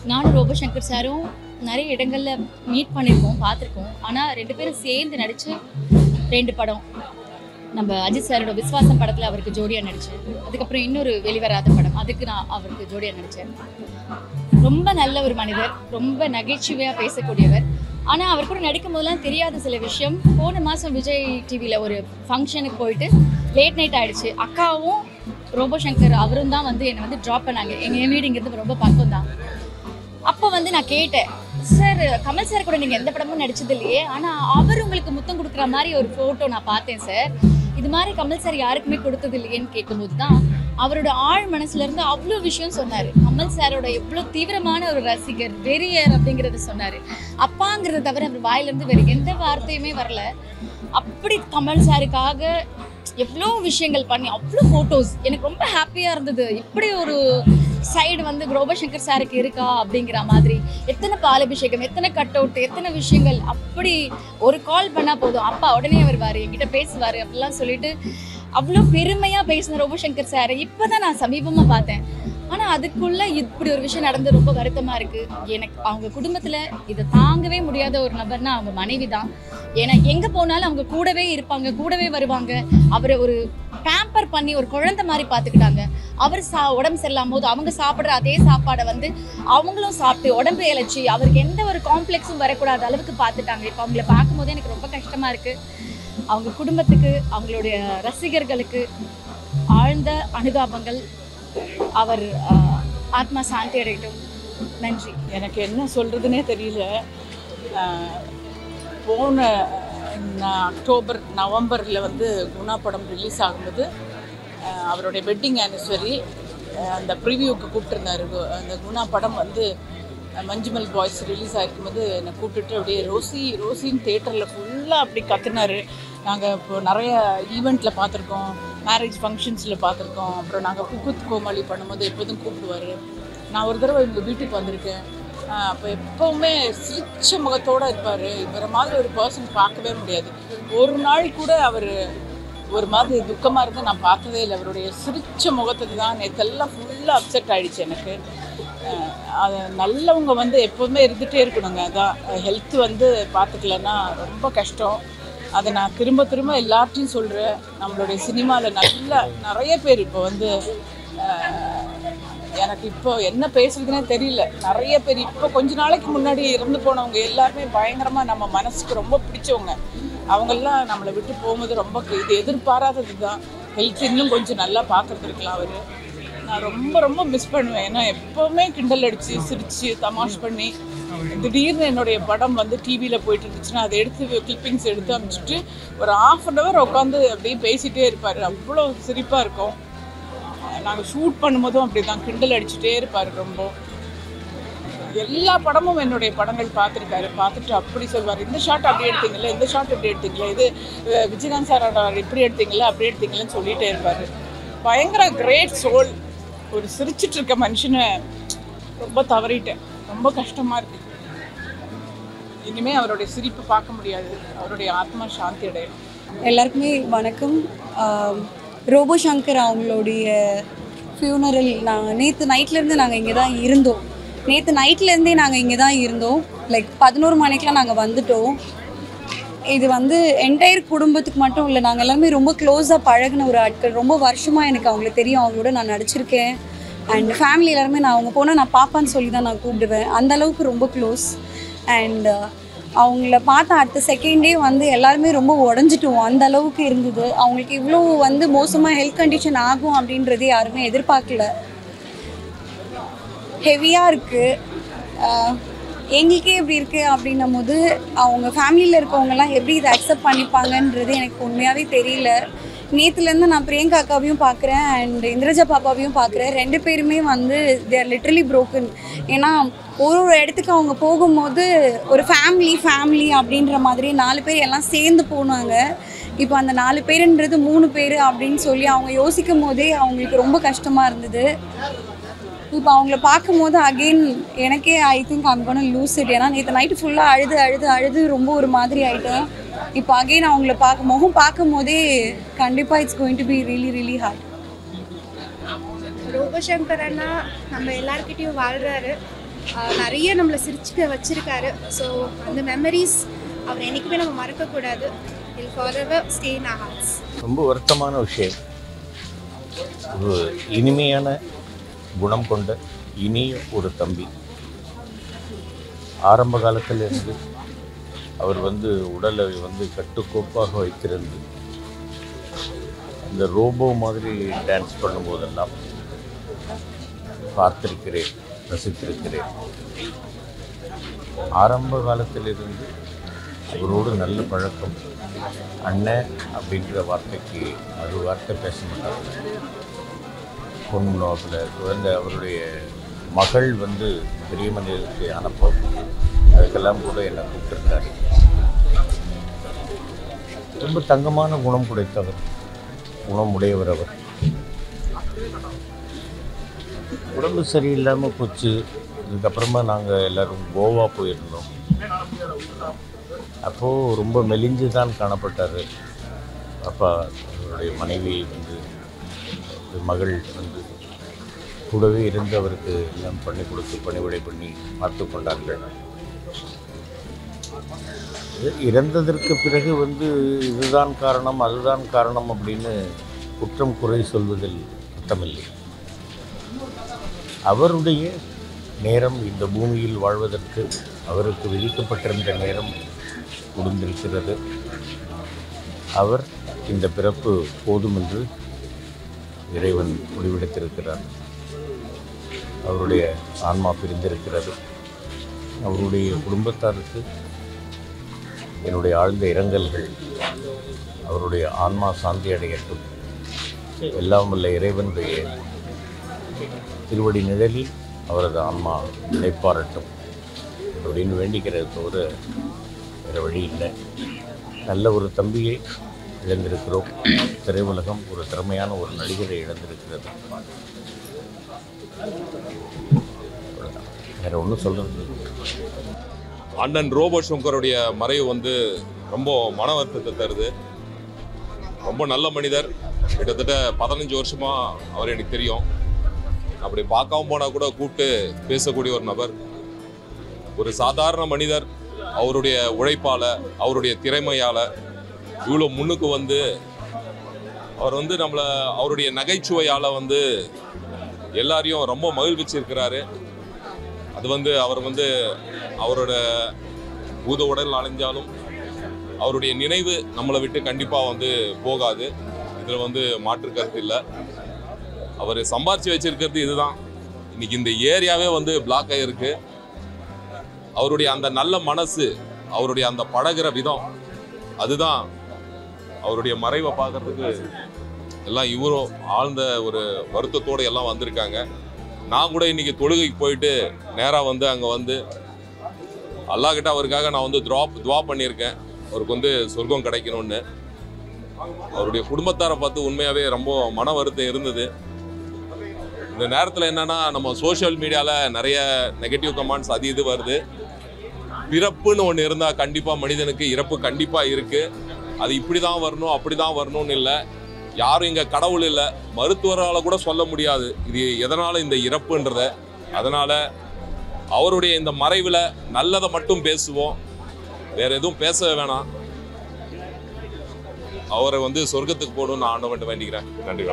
நானும் ரோபோசங்கர் சாரும் நிறைய இடங்களில் மீட் பண்ணியிருக்கோம், பார்த்துருக்கோம். ஆனால் 2 பேரும் சேர்ந்து நடித்து 2 படம். நம்ம அஜித் சாரோட விஸ்வாசம் படத்தில் அவருக்கு ஜோடியாக நடித்தேன். அதுக்கப்புறம் இன்னொரு வெளிவராத படம், அதுக்கு நான் அவருக்கு ஜோடியாக நடித்தேன். ரொம்ப நல்ல ஒரு மனிதர், ரொம்ப நகைச்சுவையாக பேசக்கூடியவர். ஆனால் அவர் கூட நடிக்கும் போதெல்லாம் தெரியாத சில விஷயம். போன மாதம் விஜய் டிவியில் ஒரு ஃபங்க்ஷனுக்கு போயிட்டு லேட் நைட் ஆகிடுச்சு. அக்காவும் ரோபோசங்கர் அவரும் தான் என்னை ட்ராப் பண்ணாங்க. எங்கள் வீடுங்கிறது ரொம்ப பக்கம் தான். அப்போ நான் கேட்டேன், சார் கமல் சார் கூட நீங்கள் எந்த படமும் நடிச்சது இல்லையே, ஆனால் அவர் உங்களுக்கு முத்தம் கொடுக்குற மாதிரி ஒரு ஃபோட்டோ நான் பார்த்தேன் சார், இது மாதிரி கமல் சார் யாருக்குமே கொடுத்தது இல்லையேன்னு கேட்கும்போது தான் அவரோட ஆழ் மனசுலேருந்து அவ்வளோ விஷயம் சொன்னார். கமல் சாரோட எவ்வளோ தீவிரமான ஒரு ரசிகர், வெறியர் அப்படிங்கிறத சொன்னார். அப்பாங்கிறத தவிர அவர் வாயிலேருந்து வேறு எந்த வார்த்தையுமே வரல. அப்படி கமல் சாருக்காக எவ்வளோ விஷயங்கள் பண்ணி அவ்வளோ ஃபோட்டோஸ் எனக்கு ரொம்ப ஹாப்பியாக இருந்தது. இப்படி ஒரு சைடு ரோபோசங்கர் சாருக்கு இருக்கா அப்படிங்கிற மாதிரி. எத்தனை பாலபிஷேகம், எத்தனை கட் அவுட், எத்தனை விஷயங்கள். அப்படி ஒரு கால் பண்ணால் போதும், அப்பா உடனே வருவார், என்கிட்ட பேசுவார் அப்படிலாம் சொல்லிட்டு அவ்வளோ பெருமையாக பேசின ரோபோசங்கர் சாரை இப்போ தான் நான் சமீபமாக பார்த்தேன். ஆனால் அதுக்குள்ளே இப்படி ஒரு விஷயம் நடந்து ரொம்ப வருத்தமாக இருக்குது. எனக்கு அவங்க குடும்பத்தில் இதை தாங்கவே முடியாத ஒரு நபர்னா அவங்க மனைவி தான். ஏன்னா எங்கே போனாலும் அவங்க கூடவே இருப்பாங்க, கூடவே வருவாங்க. அவரை ஒரு பேம்பர் பண்ணி ஒரு குழந்தை மாதிரி பார்த்துக்கிட்டாங்க. அவர் உடம்பு சரியில்லாம போது அவங்க சாப்பிட்ற அதே சாப்பாடை அவங்களும் சாப்பிட்டு உடம்பு இழைச்சி அவருக்கு எந்த ஒரு காம்ப்ளெக்ஸும் வரக்கூடாத அளவுக்கு பார்த்துட்டாங்க. இப்போ அவங்கள பார்க்கும்போது எனக்கு ரொம்ப கஷ்டமாக இருக்குது. அவங்க குடும்பத்துக்கு, அவங்களுடைய ரசிகர்களுக்கு ஆழ்ந்த அனுதாபங்கள். அவர் ஆத்மா சாந்தி அடையட்டும். நன்றி. எனக்கு என்ன சொல்கிறதுனே தெரியல. போன அக்டோபர் நவம்பரில் குணா படம் ரிலீஸ் ஆகும்போது அவருடைய வெட்டிங் ஆனிவர்சரி அந்த ப்ரிவியூக்கு கூப்பிட்டுருந்தாரு. அந்த குணா படம் மஞ்சுமல் பாய்ஸ் ரிலீஸ் ஆகிருக்கும்போது என்னை கூப்பிட்டுட்டு அப்படியே ரோசின்னு தேட்டரில் ஃபுல்லாக அப்படி கத்துனார். நாங்கள் இப்போ நிறைய ஈவெண்ட்டில் பார்த்துருக்கோம், மேரேஜ் ஃபங்க்ஷன்ஸில் பார்த்துருக்கோம். அப்புறம் நாங்கள் குக்குத் கோமாளி பண்ணும்போது எப்போதும் கூப்பிடுவார். நான் ஒரு தடவை எங்கள் வீட்டுக்கு வந்திருக்கேன். அப்போ எப்போவுமே சிரிச்ச முகத்தோடு இருப்பார். இவரை மாதிரி ஒரு பர்சன் பார்க்கவே முடியாது. ஒரு நாள் கூட அவர் ஒரு மாதிரி துக்கமாக இருந்து நான் பார்த்ததே இல்லை. அவருடைய சிரிச்ச முகத்துக்கு தான் நேற்றெல்லாம் ஃபுல்லாக அப்செட் ஆகிடுச்சு எனக்கு. அது நல்லவங்க எப்போதுமே இருந்துகிட்டே இருக்கணுங்க. அதான் ஹெல்த்து பார்த்துக்கலன்னா ரொம்ப கஷ்டம். அதை நான் திரும்ப திரும்ப எல்லார்ட்டையும் சொல்கிறேன். நம்மளுடைய சினிமாவில் நிறைய பேர் இப்போ எனக்கு இப்போ என்ன பேசுறதுனே தெரியல. நிறைய பேர் இப்போ கொஞ்ச நாளைக்கு முன்னாடி இறந்து போனவங்க எல்லாருமே பயங்கரமாக நம்ம மனசுக்கு ரொம்ப பிடிச்சவங்க. அவங்கெல்லாம் நம்மளை விட்டு போகும்போது ரொம்ப இது எதிர்பாராதது தான். ஹெல்த் இன்னும் கொஞ்சம் நல்லா பார்த்துருக்கலாம். அவர் நான் ரொம்ப ரொம்ப மிஸ் பண்ணுவேன். ஏன்னா எப்போவுமே கிண்டல் அடித்து சிரித்து தமாஷ் பண்ணி திடீர்னு என்னுடைய படம் டிவியில் போயிட்டு இருந்துச்சுன்னா அதை எடுத்து கிளிப்பிங்ஸ் எடுத்து அனுப்பிச்சிட்டு ஒரு 1/2 hour உட்காந்து அப்படியே பேசிகிட்டே இருப்பார். அவ்வளோ சிரிப்பாக இருக்கும். நாங்கள் ஷூட் பண்ணும்போதும் அப்படி தான் கிண்டல் அடிச்சுட்டே இருப்பார். ரொம்ப எல்லா படமும் என்னுடைய படங்கள் பார்த்துருக்காரு. பார்த்துட்டு அப்படி சொல்வார், இந்த ஷாட் அப்படி எடுத்தீங்களே, இந்த ஷாட் எப்படி எடுத்தீங்களே, இது விஜயகாந்த் சாரோட இப்படி எடுத்தீங்களே அப்படி எடுத்தீங்களேன்னு சொல்லிகிட்டே இருப்பார். பயங்கர கிரேட் சோல். ஒரு சிரிச்சிட்டு இருக்க மனுஷனை ரொம்ப தவறிட்டேன். ரொம்ப கஷ்டமாக இருக்குது. இனிமேல் அவருடைய சிரிப்பு பார்க்க முடியாது. அவருடைய ஆத்மா சாந்தி அடையும். எல்லாருக்குமே வணக்கம். ரோபோசங்கர் அவங்களுடைய ஃபியூனரல் நேற்று நைட்லேருந்து நாங்கள் இங்கே தான் இருந்தோம். நேற்று நைட்லேருந்தே நாங்கள் இங்கே தான் இருந்தோம். லைக் 11 மணிக்கெலாம் நாங்கள் வந்துட்டோம். இது என்டையர் குடும்பத்துக்கு மட்டும் இல்லை, நாங்கள் எல்லாருமே ரொம்ப க்ளோஸாக பழகின ஒரு ஆட்கள். ரொம்ப வருஷமாக எனக்கு அவங்கள தெரியும், அவங்களோட நான் நடிச்சிருக்கேன். அண்ட் ஃபேமிலி எல்லாருமே நான் அவங்க போனால் நான் பாப்பான்னு சொல்லி தான் நான் கூப்பிடுவேன். அந்தளவுக்கு ரொம்ப க்ளோஸ். அண்ட் அவங்கள பார்த்த அடுத்த செகண்டே எல்லாருமே ரொம்ப உடஞ்சிட்டோம். அந்த அளவுக்கு இருந்தது. அவங்களுக்கு இவ்வளோ மோசமாக ஹெல்த் கண்டிஷன் ஆகும் அப்படின்றது யாருமே எதிர்பார்க்கல. ஹெவியாக இருக்குது. எங்களுக்கே எப்படி இருக்குது அப்படின்னும் போது அவங்க ஃபேமிலியில் இருக்கவங்கலாம் எப்படி இதை அக்செப்ட் பண்ணிப்பாங்கன்றது எனக்கு உண்மையாகவே தெரியல. நேற்றுலேருந்து நான் பிரியங்கா அக்காவையும் பார்க்குறேன் அண்ட் இந்திரஜா பாப்பாவையும் பார்க்குறேன். 2 பேருமே தே ஆர் லிட்ரலி ப்ரோக்கன். ஏன்னா ஒரு இடத்துக்கு அவங்க போகும்போது ஒரு ஃபேமிலி அப்படின்ற மாதிரி 4 பேர் எல்லாம் சேர்ந்து போனாங்க. இப்போ அந்த 4 பேருன்றது 3 பேர் அப்படின்னு சொல்லி அவங்க யோசிக்கும் போதே அவங்களுக்கு ரொம்ப கஷ்டமாக இருந்தது. இப்போ அவங்கள பார்க்கும்போது அகெயின் எனக்கே I think I'm gonna lose it. ஏன்னா நேற்று நைட்டு ஃபுல்லாக அழுது ரொம்ப ஒரு மாதிரி ஆகிட்டேன். இப்போ அகெயின் அவங்கள முகம் பார்க்கும் போதே கண்டிப்பாக it's going to be really really hard. Robo Shankar அண்ணா நம்ம எல்லார்கிட்டையும் வாழ்கிறாரு. நிறைய நம்மளை சிரிச்சுக்க வச்சிருக்காரு. ஸோ அந்த மெமரிஸ் அவர் என்றைக்குமே நம்ம மறக்கக்கூடாது. He'll forever stay in our hearts. ரொம்ப வருத்தமான விஷயம். ஒரு இனிமையான குணம் கொண்ட இனிய ஒரு தம்பி. ஆரம்ப காலத்திலிருந்து அவர் உடலை கட்டுக்கோப்பாக வைத்திருந்து இந்த ரோபோ மாதிரி டான்ஸ் பண்ணும்போதெல்லாம் பார்த்திருக்கிறேன், ரசித்திருக்கிறேன். ஆரம்ப காலத்திலிருந்து அவரோடு நல்ல பழக்கம். அண்ணன் அப்படிங்கிற வார்த்தைக்கு ஒரு வார்த்தை பேச மாட்டாங்க. பொண்ணு அவருடைய மகள் பெரிய மனிதருக்கு அனுப்ப அதுக்கெல்லாம் கூட என்னை கூப்பிட்டுருக்காரு. ரொம்ப தங்கமான குணம் குடைத்தவர், குணமுடையவர் அவர். உடம்பு சரியில்லாமல் போச்சு. இதுக்கப்புறமா நாங்கள் எல்லோரும் கோவா போயிருந்தோம். அப்போது ரொம்ப மெலிஞ்சு தான் காணப்பட்டார். அப்பா அவருடைய மனைவி மகள் கூடவே இருந்து அவருக்கு எல்லாம் பண்ணி கொடுத்து பணிவிடை பண்ணி பார்த்து கொண்டார்கள். இறந்ததற்கு பிறகு இதுதான் காரணம் அதுதான் காரணம் அப்படின்னு குற்றம் குறை சொல்வதில் குற்றமில்லை. அவருடைய நேரம் இந்த பூமியில் வாழ்வதற்கு அவருக்கு விதிக்கப்பட்டிருந்த நேரம் முடிந்திருக்கிறது. அவர் இந்த பிறப்பு போதும் என்று இறைவன் முடிவெடுத்திருக்கிறார். அவருடைய ஆன்மா பிரிந்திருக்கிறது. அவருடைய குடும்பத்தாருக்கு என்னுடைய ஆழ்ந்த இரங்கல்கள். அவருடைய ஆன்மா சாந்தி அடையட்டும். எல்லாம் வல்ல இறைவனுடைய திருவடி நிழலில் அவரது ஆன்மா நிலைப்பாரட்டும் அப்படின்னு வேண்டிக்கிறது தவிர வேறு வழி இல்லை. நல்ல ஒரு தம்பியை இழந்திருக்கிறோம். திரையுலகம் ஒரு திறமையான ஒரு நடிகரை இழந்திருக்கிறது. வேற ஒன்றும் சொல்கிறது. அண்ணன் ரோபோ சங்கருடைய மறைவு ரொம்ப மன வருத்தத்தை தருது. ரொம்ப நல்ல மனிதர். கிட்டத்தட்ட 15 வருஷமா அவர் எனக்கு தெரியும். அப்படி பார்க்காம போனால் கூட கூப்பிட்டு பேசக்கூடிய ஒரு நபர். ஒரு சாதாரண மனிதர். அவருடைய உழைப்பால், அவருடைய திறமையால் இவ்வளோ முன்னுக்கு அவர் நம்மளை அவருடைய நகைச்சுவையால் எல்லாரையும் ரொம்ப மகிழ்விச்சிருக்கிறாரு. அது அவர் அவரோட பூத உடல் அலைஞ்சாலும் அவருடைய நினைவு நம்மளை விட்டு கண்டிப்பாக போகாது. இதில் மாற்று கருத்து இல்லை. அவர் சம்பாரித்து வச்சிருக்கிறது இதுதான். இன்னைக்கு இந்த ஏரியாவே பிளாக் ஆகிருக்கு. அவருடைய அந்த நல்ல மனசு, அவருடைய அந்த பழகிற விதம், அதுதான் அவருடைய மறைவை பார்க்கறதுக்கு எல்லாம் இவரும் ஆழ்ந்த ஒரு வருத்தத்தோடு எல்லாம் வந்திருக்காங்க. நான் கூட இன்னைக்கு தொழுகைக்கு போயிட்டு நேராக அங்கே அல்லாஹ்கிட்ட அவருக்காக நான் துவா பண்ணியிருக்கேன். அவருக்கு சொர்க்கம் கிடைக்கணும்னு. அவருடைய குடும்பத்தாரை பார்த்து உண்மையாகவே ரொம்ப மன வருத்தம் இருந்தது. இந்த நேரத்தில் என்னன்னா, நம்ம சோஷியல் மீடியாவில் நிறைய நெகட்டிவ் கமெண்ட்ஸ் அது இது வருது. பிறப்புன்னு ஒன்று இருந்தால் கண்டிப்பாக மனிதனுக்கு இறப்பு கண்டிப்பாக இருக்குது. அது இப்படி தான் வரணும் அப்படி தான் வரணும்னு இல்லை. யாரும் இங்கே கடவுள் இல்லை, மருத்துவரால் கூட சொல்ல முடியாது இது எதனால் இந்த இறப்புன்றத. அதனால் அவருடைய இந்த மறைவில் நல்லதை மட்டும் பேசுவோம், வேறு எதுவும் பேச வேணாம். அவரை சொர்க்கத்துக்கு போகணும்னு நான் ஆண்டவன்ட்டு வேண்டிக்கிறேன். நன்றி.